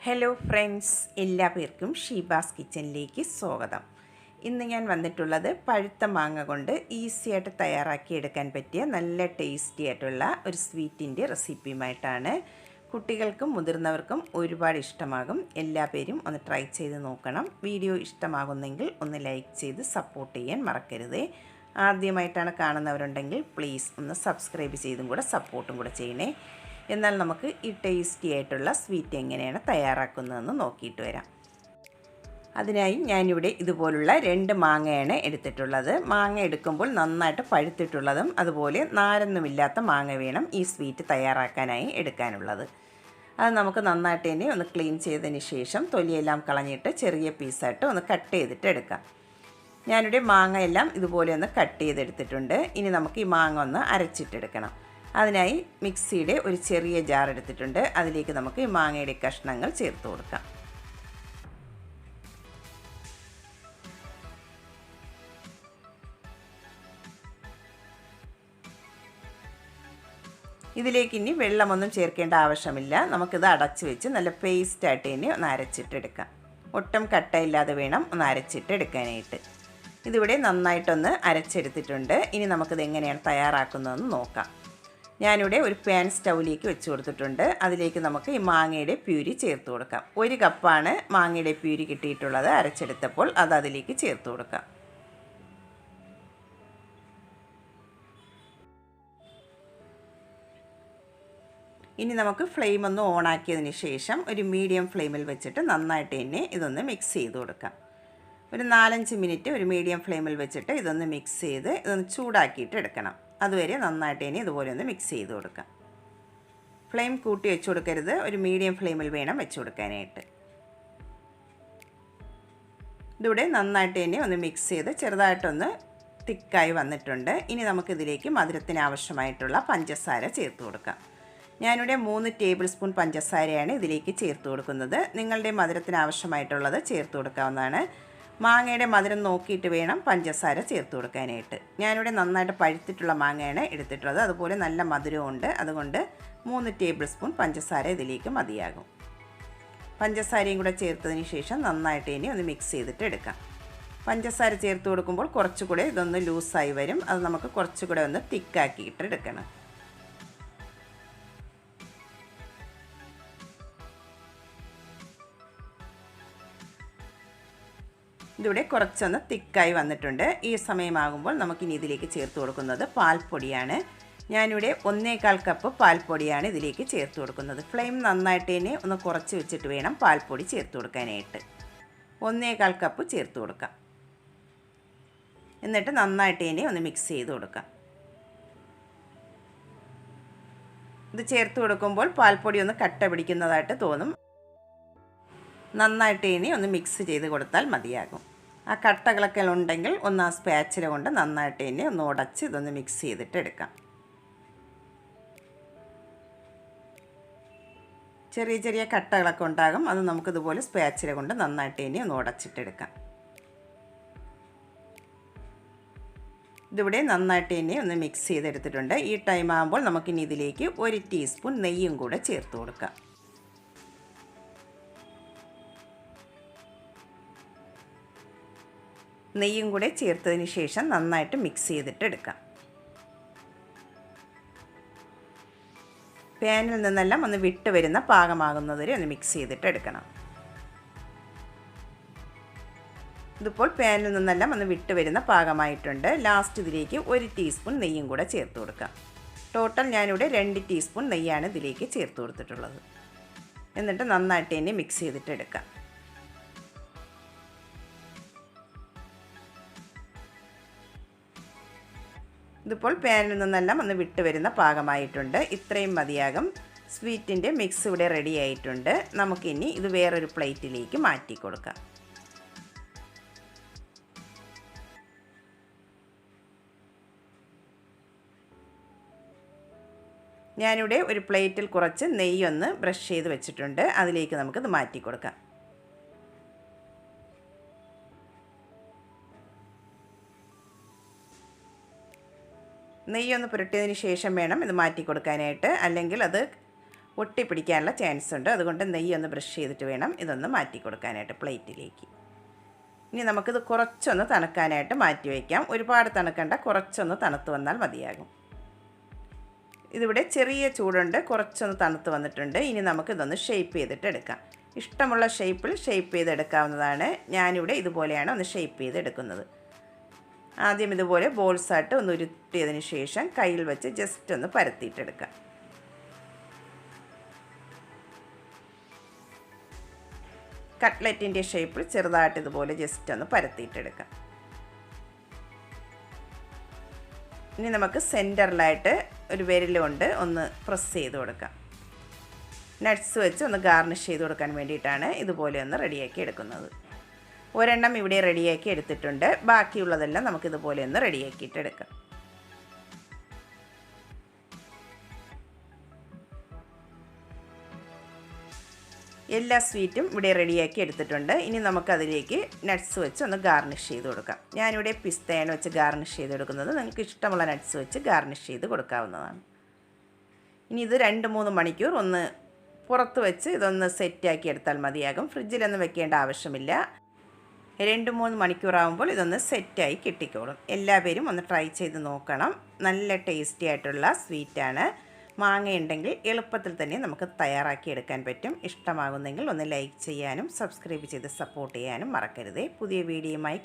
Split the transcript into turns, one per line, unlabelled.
Hello friends, എല്ലാ പേർക്കും ഷീബാസ് കിച്ചണിലേക്ക് സ്വാഗതം. ഇന്ന് ഞാൻ വന്നിട്ടുള്ളത് പഴുത്ത മാങ്ങ കൊണ്ട് ഈസിയായിട്ട് തയ്യാറാക്കിയെടുക്കാൻ പറ്റിയ നല്ല ടേസ്റ്റി ആയിട്ടുള്ള ഒരു സ്വീറ്റിൻ്റെ റെസിപ്പിയുമായിട്ടാണ്. കുട്ടികൾക്കും മുതിർന്നവർക്കും ഒരുപാട് ഇഷ്ടമാകും. എല്ലാ പേരും ഒന്ന് ട്രൈ ചെയ്ത് നോക്കണം. വീഡിയോ ഇഷ്ടമാകുന്നെങ്കിൽ ഒന്ന് ലൈക്ക് ചെയ്ത് സപ്പോർട്ട് ചെയ്യാൻ മറക്കരുതേ. ആദ്യമായിട്ടാണ് കാണുന്നവരുണ്ടെങ്കിൽ പ്ലീസ് ഒന്ന് സബ്സ്ക്രൈബ് ചെയ്തും കൂടെ സപ്പോർട്ടും കൂടെ ചെയ്യണേ. എന്നാൽ നമുക്ക് ഈ ടേസ്റ്റി ആയിട്ടുള്ള സ്വീറ്റ് എങ്ങനെയാണ് തയ്യാറാക്കുന്നതെന്ന് നോക്കിയിട്ട് വരാം. അതിനായി ഞാനിവിടെ ഇതുപോലുള്ള 2 മാങ്ങയാണ് എടുത്തിട്ടുള്ളത്. മാങ്ങ എടുക്കുമ്പോൾ നന്നായിട്ട് പഴുത്തിട്ടുള്ളതും അതുപോലെ നാരൊന്നുമില്ലാത്ത മാങ്ങ വേണം ഈ സ്വീറ്റ് തയ്യാറാക്കാനായി എടുക്കാനുള്ളത്. അത് നമുക്ക് നന്നായിട്ട് തന്നെ ഒന്ന് ക്ലീൻ ചെയ്തതിന് ശേഷം തൊലിയെല്ലാം കളഞ്ഞിട്ട് ചെറിയ പീസായിട്ട് ഒന്ന് കട്ട് ചെയ്തിട്ട് എടുക്കാം. ഞാനിവിടെ മാങ്ങ എല്ലാം ഇതുപോലെ ഒന്ന് കട്ട് ചെയ്തെടുത്തിട്ടുണ്ട്. ഇനി നമുക്ക് ഈ മാങ്ങ ഒന്ന് അരച്ചിട്ടെടുക്കണം. അതിനായി മിക്സിയുടെ ഒരു ചെറിയ ജാർ എടുത്തിട്ടുണ്ട്. അതിലേക്ക് നമുക്ക് ഈ മാങ്ങയുടെ കഷ്ണങ്ങൾ ചേർത്ത് കൊടുക്കാം. ഇതിലേക്ക് ഇനി വെള്ളമൊന്നും ചേർക്കേണ്ട ആവശ്യമില്ല. നമുക്കിത് അടച്ചു വെച്ച് നല്ല പേസ്റ്റായിട്ട് തന്നെ ഒന്ന് അരച്ചിട്ടെടുക്കാം. ഒട്ടും കട്ടയില്ലാതെ വേണം ഒന്ന് അരച്ചിട്ടെടുക്കാനായിട്ട്. ഇതിവിടെ നന്നായിട്ടൊന്ന് അരച്ചെടുത്തിട്ടുണ്ട്. ഇനി നമുക്കിത് എങ്ങനെയാണ് തയ്യാറാക്കുന്നതെന്ന് നോക്കാം. ഞാനിവിടെ ഒരു പാൻ സ്റ്റൗവിലേക്ക് വെച്ച് കൊടുത്തിട്ടുണ്ട്. അതിലേക്ക് നമുക്ക് ഈ മാങ്ങയുടെ പ്യൂരി ചേർത്ത് കൊടുക്കാം. 1 കപ്പാണ് മാങ്ങയുടെ പ്യൂരി കിട്ടിയിട്ടുള്ളത് അരച്ചെടുത്തപ്പോൾ. അത് അതിലേക്ക് ചേർത്ത് കൊടുക്കാം. ഇനി നമുക്ക് ഫ്ലെയിം ഒന്ന് ഓണാക്കിയതിന് ശേഷം ഒരു മീഡിയം ഫ്ലെയിമിൽ വെച്ചിട്ട് നന്നായിട്ട് തന്നെ ഇതൊന്ന് മിക്സ് ചെയ്ത് കൊടുക്കാം. ഒരു 4-5 മിനിറ്റ് ഒരു മീഡിയം ഫ്ലെയിമിൽ വെച്ചിട്ട് ഇതൊന്ന് മിക്സ് ചെയ്ത് ഇതൊന്ന് ചൂടാക്കിയിട്ട് എടുക്കണം. അതുവരെ നന്നായിട്ട് തന്നെ ഇതുപോലെ ഒന്ന് മിക്സ് ചെയ്ത് കൊടുക്കാം. ഫ്ലെയിം കൂട്ടി വെച്ച് കൊടുക്കരുത്, ഒരു മീഡിയം ഫ്ലെയിമിൽ വേണം വെച്ച് കൊടുക്കാനായിട്ട്. ഇതിവിടെ നന്നായിട്ട് തന്നെ ഒന്ന് മിക്സ് ചെയ്ത് ചെറുതായിട്ടൊന്ന് തിക്കായി വന്നിട്ടുണ്ട്. ഇനി നമുക്കിതിലേക്ക് മധുരത്തിന് ആവശ്യമായിട്ടുള്ള പഞ്ചസാര ചേർത്ത് കൊടുക്കാം. ഞാനിവിടെ 3 ടേബിൾ സ്പൂൺ പഞ്ചസാരയാണ് ഇതിലേക്ക് ചേർത്ത് കൊടുക്കുന്നത്. നിങ്ങളുടെ മധുരത്തിന് ആവശ്യമായിട്ടുള്ളത് ചേർത്ത് കൊടുക്കാവുന്നതാണ്. മാങ്ങയുടെ മധുരം നോക്കിയിട്ട് വേണം പഞ്ചസാര ചേർത്ത് കൊടുക്കാനായിട്ട്. ഞാനിവിടെ നന്നായിട്ട് പഴുത്തിട്ടുള്ള മാങ്ങയാണ് എടുത്തിട്ടുള്ളത്. അതുപോലെ നല്ല മധുരമുണ്ട്. അതുകൊണ്ട് 3 ടേബിൾ സ്പൂൺ പഞ്ചസാര ഇതിലേക്ക് മതിയാകും. പഞ്ചസാരയും കൂടെ ചേർത്തതിന് ശേഷം നന്നായിട്ട് ഇനി ഒന്ന് മിക്സ് ചെയ്തിട്ട് എടുക്കാം. പഞ്ചസാര ചേർത്ത് കൊടുക്കുമ്പോൾ കുറച്ചുകൂടെ ഇതൊന്ന് ലൂസായി വരും. അത് നമുക്ക് കുറച്ചുകൂടെ ഒന്ന് തിക്കാക്കിയിട്ട് എടുക്കണം. ഇതിവിടെ കുറച്ചൊന്ന് തിക്കായി വന്നിട്ടുണ്ട്. ഈ സമയമാകുമ്പോൾ നമുക്കിനി ഇതിലേക്ക് ചേർത്ത് കൊടുക്കുന്നത് പാൽപ്പൊടിയാണ്. ഞാനിവിടെ 1/4 കപ്പ് പാൽപ്പൊടിയാണ് ഇതിലേക്ക് ചേർത്ത് കൊടുക്കുന്നത്. ഫ്ലെയിം നന്നായിട്ട് തന്നെ ഒന്ന് കുറച്ച് വെച്ചിട്ട് വേണം പാൽപ്പൊടി ചേർത്ത് കൊടുക്കാനായിട്ട്. 1/4 കപ്പ് ചേർത്ത് കൊടുക്കാം. എന്നിട്ട് നന്നായിട്ട് തന്നെ ഒന്ന് മിക്സ് ചെയ്ത് കൊടുക്കാം. ഇത് ചേർത്ത് കൊടുക്കുമ്പോൾ പാൽപ്പൊടി ഒന്ന് കട്ട പിടിക്കുന്നതായിട്ട് തോന്നും. നന്നായിട്ട് ഇനി ഒന്ന് മിക്സ് ചെയ്ത് കൊടുത്താൽ മതിയാകും. ആ കട്ടകളൊക്കെ ഉണ്ടെങ്കിൽ ഒന്ന് ആ സ്പാച്ചില കൊണ്ട് നന്നായിട്ട് ഇനി ഒന്ന് ഉടച്ച് ഇതൊന്ന് മിക്സ് ചെയ്തിട്ട് എടുക്കാം. ചെറിയ ചെറിയ കട്ടകളൊക്കെ ഉണ്ടാകും. അത് നമുക്കിതുപോലെ സ്പാച്ചില കൊണ്ട് നന്നായിട്ട് ഇനി ഒന്ന് ഉടച്ചിട്ടെടുക്കാം. ഇതിവിടെ നന്നായിട്ട് ഇനി ഒന്ന് മിക്സ് ചെയ്തെടുത്തിട്ടുണ്ട്. ഈ ടൈം ആകുമ്പോൾ നമുക്കിനി ഇതിലേക്ക് 1 ടീസ്പൂൺ നെയ്യും കൂടെ ചേർത്ത് കൊടുക്കാം. നെയ്യും കൂടെ ചേർത്തതിന് ശേഷം നന്നായിട്ട് മിക്സ് ചെയ്തിട്ട് എടുക്കാം. പാനിൽ നിന്നെല്ലാം ഒന്ന് വിട്ട് വരുന്ന പാകമാകുന്നതുവരെ ഒന്ന് മിക്സ് ചെയ്തിട്ട് എടുക്കണം. ഇതിപ്പോൾ പാനിൽ നിന്നെല്ലാം ഒന്ന് വിട്ട് വരുന്ന പാകമായിട്ടുണ്ട്. ലാസ്റ്റ് ഇതിലേക്ക് 1 ടീസ്പൂൺ നെയ്യും കൂടെ ചേർത്ത് കൊടുക്കാം. ടോട്ടൽ ഞാനിവിടെ 2 ടീസ്പൂൺ നെയ്യാണ് ഇതിലേക്ക് ചേർത്ത് കൊടുത്തിട്ടുള്ളത്. എന്നിട്ട് നന്നായിട്ട് തന്നെ മിക്സ് ചെയ്തിട്ട് എടുക്കാം. ഇതിപ്പോൾ പാനിൽ നിന്നെല്ലാം ഒന്ന് വിട്ട് വരുന്ന പാകമായിട്ടുണ്ട്. ഇത്രയും മതിയാകും. സ്വീറ്റിൻ്റെ മിക്സ് ഇവിടെ റെഡി ആയിട്ടുണ്ട്. നമുക്കിനി ഇത് വേറൊരു പ്ലേറ്റിലേക്ക് മാറ്റി കൊടുക്കാം. ഞാനിവിടെ ഒരു പ്ലേറ്റിൽ കുറച്ച് നെയ്യൊന്ന് ബ്രഷ് ചെയ്ത് വെച്ചിട്ടുണ്ട്. അതിലേക്ക് നമുക്കിത് മാറ്റി കൊടുക്കാം. നെയ്യൊന്ന് പുരട്ടിയതിന് ശേഷം വേണം ഇത് മാറ്റി കൊടുക്കാനായിട്ട്. അല്ലെങ്കിൽ അത് ഒട്ടിപ്പിടിക്കാനുള്ള ചാൻസ് ഉണ്ട്. അതുകൊണ്ട് നെയ്യ് ഒന്ന് ബ്രഷ് ചെയ്തിട്ട് വേണം ഇതൊന്ന് മാറ്റി കൊടുക്കാനായിട്ട് പ്ലേറ്റിലേക്ക്. ഇനി നമുക്കിത് കുറച്ചൊന്ന് തണുക്കാനായിട്ട് മാറ്റി വയ്ക്കാം. ഒരുപാട് തണുക്കണ്ട, കുറച്ചൊന്ന് തണുത്ത് വന്നാൽ മതിയാകും. ഇതിവിടെ ചെറിയ ചൂടുണ്ട്, കുറച്ചൊന്ന് തണുത്ത് വന്നിട്ടുണ്ട്. ഇനി നമുക്കിതൊന്ന് ഷേപ്പ് ചെയ്തിട്ട് എടുക്കാം. ഇഷ്ടമുള്ള ഷേപ്പിൽ ഷേപ്പ് ചെയ്തെടുക്കാവുന്നതാണ്. ഞാനിവിടെ ഇതുപോലെയാണ് ഒന്ന് ഷേപ്പ് ചെയ്തെടുക്കുന്നത്. ആദ്യം ഇതുപോലെ ബോൾസായിട്ട് ഒന്ന് ഉരുട്ടിയതിന് ശേഷം കയ്യിൽ വെച്ച് ജസ്റ്റ് ഒന്ന് പരത്തിയിട്ടെടുക്കാം. കട്ട്ലറ്റിൻ്റെ ഷേപ്പിൽ ചെറുതായിട്ട് ഇതുപോലെ ജസ്റ്റ് ഒന്ന് പരത്തിയിട്ടെടുക്കാം. ഇനി നമുക്ക് സെൻറ്ററിലായിട്ട് ഒരു വിരലുകൊണ്ട് ഒന്ന് പ്രസ് ചെയ്ത് കൊടുക്കാം. നട്ട്സ് വെച്ച് ഒന്ന് ഗാർണിഷ് ചെയ്ത് കൊടുക്കാൻ വേണ്ടിയിട്ടാണ് ഇതുപോലെ ഒന്ന് റെഡിയാക്കി എടുക്കുന്നത്. ഒരെണ്ണം ഇവിടെ റെഡിയാക്കി എടുത്തിട്ടുണ്ട്. ബാക്കിയുള്ളതെല്ലാം നമുക്കിതുപോലെ ഒന്ന് റെഡിയാക്കിയിട്ടെടുക്കാം. എല്ലാ സ്വീറ്റും ഇവിടെ റെഡിയാക്കി എടുത്തിട്ടുണ്ട്. ഇനി നമുക്കതിലേക്ക് നട്ട്സ് വെച്ച് ഒന്ന് ഗാർണിഷ് ചെയ്ത് കൊടുക്കാം. ഞാനിവിടെ പിസ്തയാണ് വെച്ച് ഗാർണിഷ് ചെയ്തെടുക്കുന്നത്. നിങ്ങൾക്ക് ഇഷ്ടമുള്ള നട്ട്സ് വെച്ച് ഗാർണിഷ് ചെയ്ത് കൊടുക്കാവുന്നതാണ്. ഇനി ഇത് 2-3 മണിക്കൂർ ഒന്ന് പുറത്ത് വെച്ച് ഇതൊന്ന് സെറ്റാക്കി എടുത്താൽ മതിയാകും. ഫ്രിഡ്ജിലൊന്നും വെക്കേണ്ട ആവശ്യമില്ല. 2-3 മണിക്കൂറാകുമ്പോൾ ഇതൊന്ന് സെറ്റായി കിട്ടിക്കോളും. എല്ലാവരും ഒന്ന് ട്രൈ ചെയ്ത് നോക്കണം. നല്ല ടേസ്റ്റി ആയിട്ടുള്ള സ്വീറ്റാണ്. മാങ്ങയുണ്ടെങ്കിൽ എളുപ്പത്തിൽ തന്നെ നമുക്ക് തയ്യാറാക്കി എടുക്കാൻ പറ്റും. ഇഷ്ടമാകുന്നെങ്കിൽ ഒന്ന് ലൈക്ക് ചെയ്യാനും സബ്സ്ക്രൈബ് ചെയ്ത് സപ്പോർട്ട് ചെയ്യാനും മറക്കരുതേ. പുതിയ വീഡിയോയുമായി